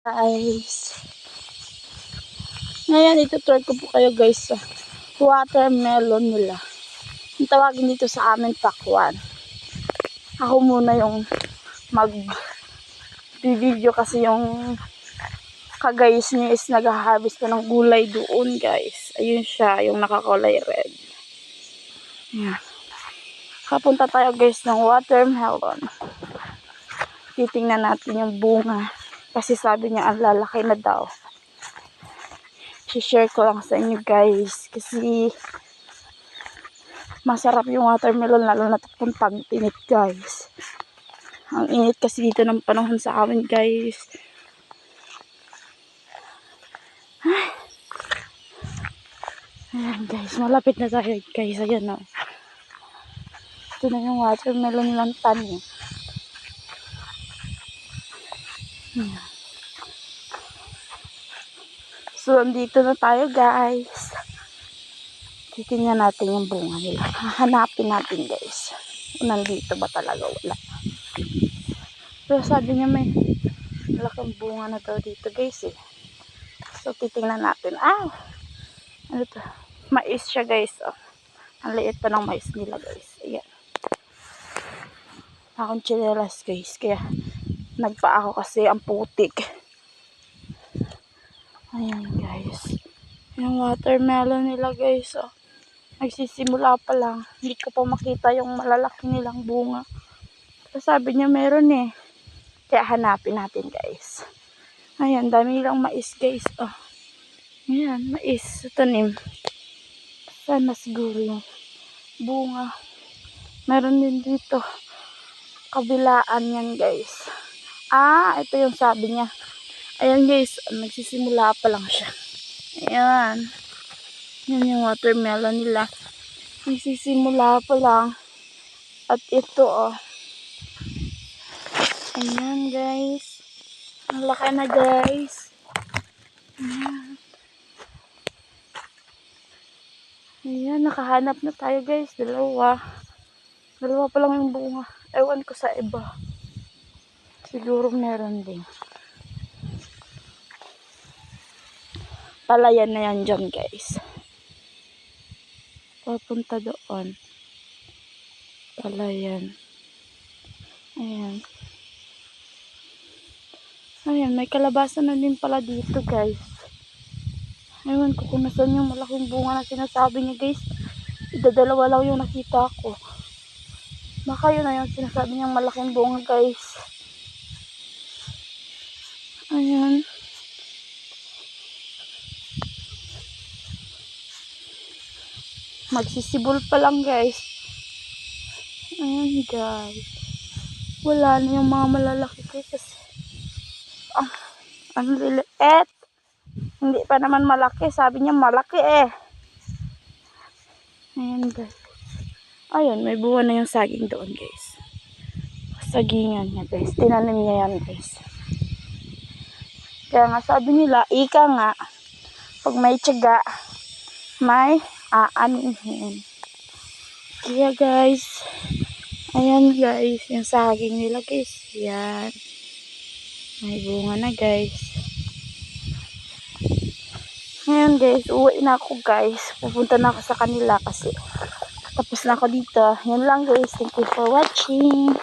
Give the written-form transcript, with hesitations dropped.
Guys, ngayon itutur ko po kayo guys sa watermelon nila. Ang tawagin dito sa amin pakwan. Ako muna yung mag-video kasi yung kagayis niya is nag-harvest pa ng gulay doon guys. Ayun siya, yung nakakulay red. Ayan. Kapunta tayo guys ng watermelon. Titingnan natin yung bunga. Kasi sabi niya ang lalaki na daw. I-share ko lang sa inyo guys. Kasi masarap yung watermelon lalo na kung tag-init guys. Ang init kasi dito ng panahon sa amin guys. Ayan guys, malapit na tayo guys. Ayan o. Ito na yung watermelon ng tanim. So, andito na tayo guys. Titingnan natin yung bunga nila. Hahanapin natin guys. Nandito ba talaga? Wala. Pero sabi niya may malaking bunga na daw dito guys eh. So, titingnan natin. Ano to? Mais siya guys. Oh. Ang liit pa ng mais nila guys. Ayan. Akong chinelas guys. Kaya nagpa ako kasi ang putik. Ayan guys. Yung watermelon nila guys. Oh. Nagsisimula pa lang. Hindi ko pa makita yung malalaki nilang bunga. So, sabi niya meron eh. Kaya hanapin natin guys. Ayan. Dami nilang mais guys. Oh. Ayan. Mais. Sa tanim. Sana siguro yung bunga. Meron din dito. Kabilaan yan guys. Ito yung sabi niya. Ayan guys, nagsisimula pa lang siya. Ayan. Yan yung watermelon nila. Nagsisimula pa lang. At ito Ayan guys. Ang laki na guys. Ayan. Ayan, nakahanap na tayo guys. Dalawa pa lang yung bunga. Ewan ko sa iba. Siguro meron din. Palayan na yan dyan guys. Papunta doon. Palayan. Ayan. Ayan, may kalabasa na din pala dito guys. Ewan ko kung nasan yung malaking bunga na sinasabi niya guys. Idadalawa lang yung nakita ko. Baka yun na yung sinasabi niyang malaking bunga guys. Ayan. Magsisibol pa lang guys. Ayan guys. Wala na yung mga malalaki guys. Ang liliit. Hindi pa naman malaki. Sabi niya malaki eh. Ayan guys. Ayun, may buwan na yung saging doon guys. Sagingan niya guys. Tinanim niya yan guys. Kaya nga sabi nila, ika nga, pag may tiyaga, may aanihin. Kaya guys, ayan guys, yung saging nila guys. Yan. May bunga na guys. Ngayon guys, uwi na ako guys. Pupunta na ako sa kanila kasi tapos na ako dito. Yan lang guys. Thank you for watching.